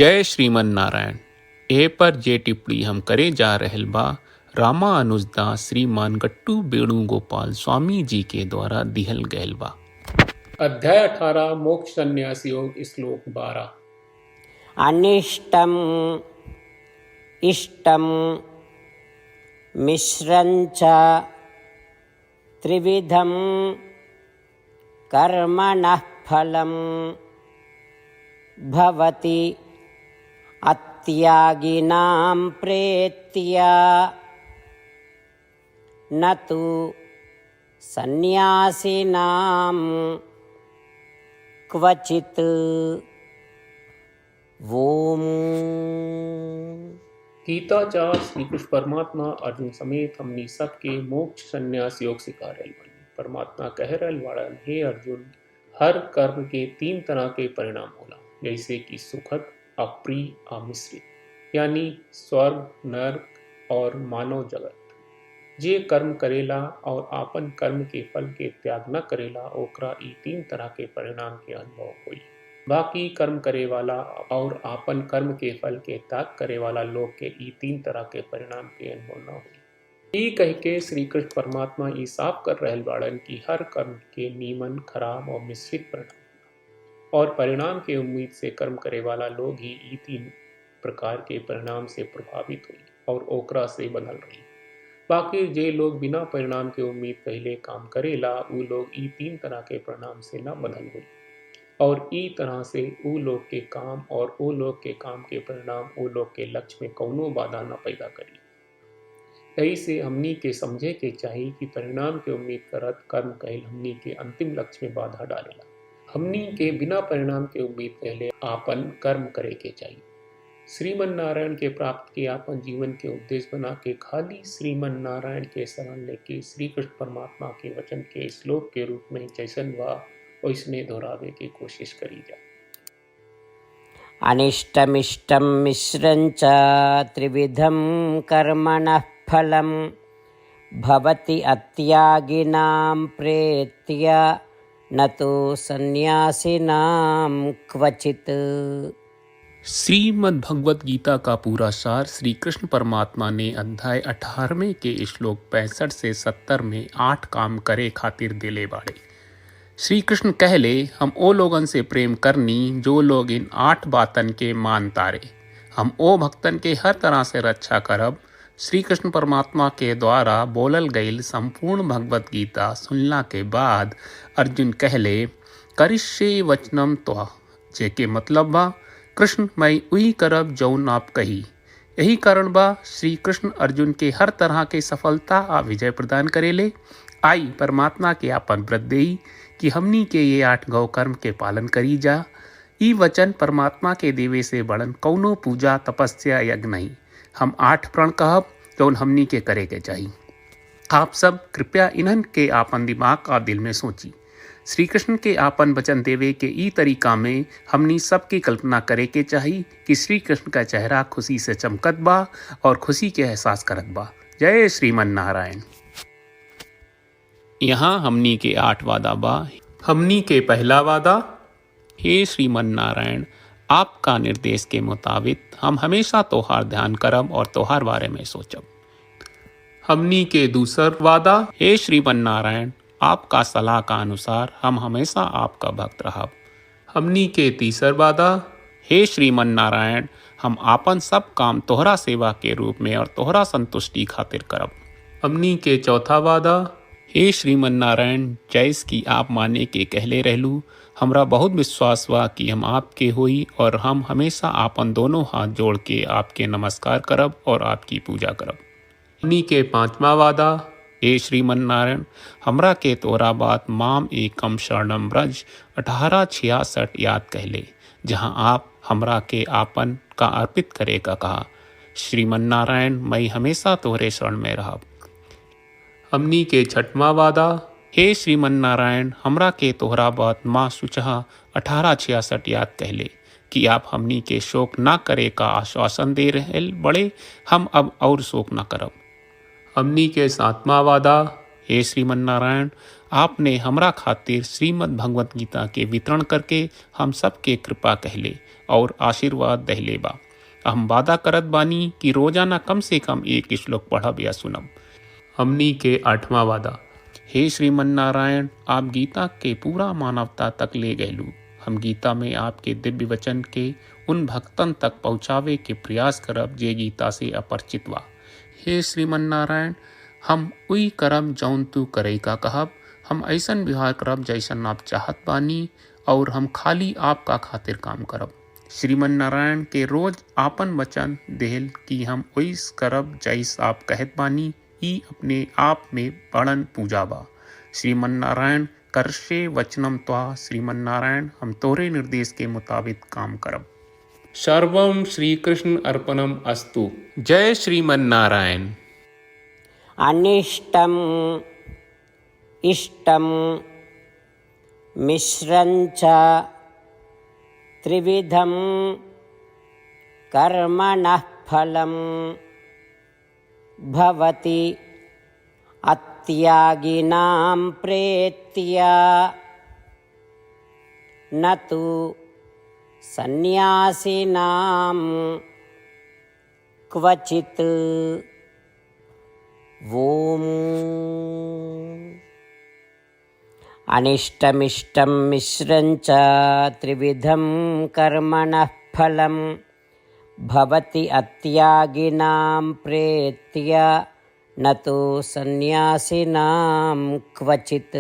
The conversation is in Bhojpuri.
जय श्रीमन नारायण। ए पर जे टिप्पणी हम करे जा रहल बा रामानुजदास श्रीमान गट्टू वेणुगोपाल स्वामी जी के द्वारा दिहल गयल बा। अध्याय 18 मोक्ष संन्यास योग श्लोक 12। अनिष्टम इष्टम मिश्रंच त्रिविधम कर्मणः फलम भवति अत्यागिनां प्रेत्या न तु सन्यासिनां क्वचित्। ओम। गीताचार्य श्री कृष्ण परमात्मा अर्जुन समेत हमनी सबके मोक्ष संन्यास योग सिखा रहल बानी। परमात्मा कह रहल बाड़न, हे अर्जुन, हर कर्म के 3 तरह के परिणाम होला, जैसे कि सुखद, अप्रिय, अमिश्रित, यानी स्वर्ग, नरक और मानव जगत। जे कर्म करेला और आपन कर्म के फल के त्याग न करेला, ओकरा ई 3 तरह के परिणाम के अनुभव हुई। बाकी कर्म करे वाला और आपन कर्म के फल के त्याग करे वाला लोग के ई 3 तरह के परिणाम के अनुभव न हुई। ई कह के श्री कृष्ण परमात्मा ई साफ कर रहल बाड़न कि हर कर्म के नीमन, खराब और मिश्रित परिणाम और परिणाम के उम्मीद से कर्म करे वाला लोग ही ई 3 प्रकार के परिणाम से प्रभावित हुई और ओकरा से बदल रही। बाकी जे लोग बिना परिणाम के उम्मीद पहले काम करेला, उ लोग ई 3 तरह के परिणाम से न बदल हुई और ई तरह से उ लोग के काम और उ लोग के काम के परिणाम उ लोग के लक्ष्य में कौनो बाधा न पैदा करी। यही से हमनी के समझे के चाहिए कि परिणाम के उम्मीद करत कर्म कईल हमनी के अंतिम लक्ष्य में बाधा डालेला। हमनी के बिना परिणाम के उम्मीद पहले आपन कर्म करे के चाहिए। श्रीमन नारायण के प्राप्त के आपन जीवन के उद्देश्य बना के खाली श्रीमन नारायण के शरण लेके श्री कृष्ण परमात्मा के वचन के श्लोक के रूप में जैसन बा वैसने दोहरावे की कोशिश करी जाए। अनिष्टमिष्टं मिश्रंच त्रिविधं कर्मणः फलं भवति अत्यागिनां प्रेत्य न तो सन्यासिनां क्वचित्। श्रीमद् भगवत गीता का पूरा सार श्री कृष्ण परमात्मा ने अध्याय 18वें के श्लोक 65 से 70 में 8 काम करे खातिर दिले बाड़े। श्री कृष्ण कहले, हम ओ लोगन से प्रेम करनी जो लोग इन 8 बातन के मान तारे। हम ओ भक्तन के हर तरह से रक्षा करब। श्री कृष्ण परमात्मा के द्वारा बोलल गईल संपूर्ण भगवत गीता सुनला के बाद अर्जुन कहले, करिष्ये वचनम त्वा, जेके मतलब बा, कृष्ण मैं उही करब जौन आप कही। यही कारण बा श्री कृष्ण अर्जुन के हर तरह के सफलता आ विजय प्रदान करेले। आई परमात्मा के आपन व्रत देई कि हमनी के ये 8 गौ कर्म के पालन करी जा। ई वचन परमात्मा के देवे से बड़न कौनो पूजा, तपस्या, यज्ञ नहीं। हम 8 प्रण कहब जौन हमनी के करे के चाहिए। आप सब कृपया इन्हन के आपन दिमाग और दिल में सोची। श्री कृष्ण के आपन वचन देवे के ई तरीका में हमनी सबकी कल्पना करे के चाहिए कि श्री कृष्ण का चेहरा खुशी से चमकत बा और खुशी के एहसास करत बा। जय श्रीमन नारायण। यहाँ हमनी के 8 वादा बा। हमनी के पहला वादा, हे श्रीमन नारायण, आपका निर्देश के मुताबिक हम हमेशा तोहार ध्यान करब और तोहार बारे में सोचब। हमनी के दूसरा वादा, हे श्रीमन नारायण, आपका सलाह का अनुसार हम हमेशा आपका भक्त रहब। हमनी के तीसरा वादा, हे श्रीमन नारायण, हम आपन सब काम तोहरा सेवा के रूप में और तोहरा संतुष्टि खातिर करब। हमनी के चौथा वादा, हे श्रीमन नारायण, जैस की आप माने के कहले रहलू, हमरा बहुत विश्वास बा कि हम आपके होई और हम हमेशा आपन दोनों हाथ जोड़ के आपके नमस्कार करब और आपकी पूजा करब। हमनी के 5वां वादा, हे श्रीमन नारायण, हमरा के तोरा बात माम एकम शरणम ब्रज 1866 याद कहले, जहाँ आप हमरा के आपन का अर्पित करे का कहा। श्रीमन नारायण, मैं हमेशा तोहरे शरण में रहब। हमनी के 6वां वादा, हे श्रीमन नारायण, हमरा के तोहरा बात माँ सुचहा 1866 याद कहले कि आप हमनी के शोक ना करे का आश्वासन दे रहे बड़े। हम अब और शोक ना करब। हमनी के 7वां वादा, हे श्रीमन नारायण, आपने हमरा खातिर श्रीमद् भगवत गीता के वितरण करके हम सबके कृपा कहले और आशीर्वाद दहले बा। हम वादा करत बानी कि रोजाना कम से कम एक श्लोक पढ़ब या सुनब। हमनी के 8वां वादा। हे श्रीमन नारायण, आप गीता के पूरा मानवता तक ले गयलू। हम गीता में आपके दिव्य वचन के उन भक्तन तक पहुँचावे के प्रयास करब जे गीता से अपरिचित बा। हे श्रीमन नारायण, हम उई करम जौन तू करे का कहब। हम ऐसन व्यवहार करब जैसन आप चाहत बानी और हम खाली आपका खातिर काम करब। श्रीमन नारायण के रोज आपन वचन देहल कि हम ओइस करब जैस आप कहत बानी, ई अपने आप में बड़न पूजा बा। श्रीमन नारायण, करशे वचनम त्वा। श्रीमन नारायण, हम तोरे निर्देश के मुताबिक काम करब। सर्वम श्री कृष्ण अर्पणम अस्तु। जय श्रीमन नारायण। अनिष्टम् इष्टं मिश्रञ्च त्रिविधं कर्मणः फलं भवति अत्यागिनां प्रेत्य न तु सन्न्यासिनां क्वचित्। ओम। अनिष्टमिष्टं मिश्रञ्च त्रिविधं कर्मणः फलं भवति अत्यागिनां प्रेत्य न तु सन्न्यासिनां क्वचित्।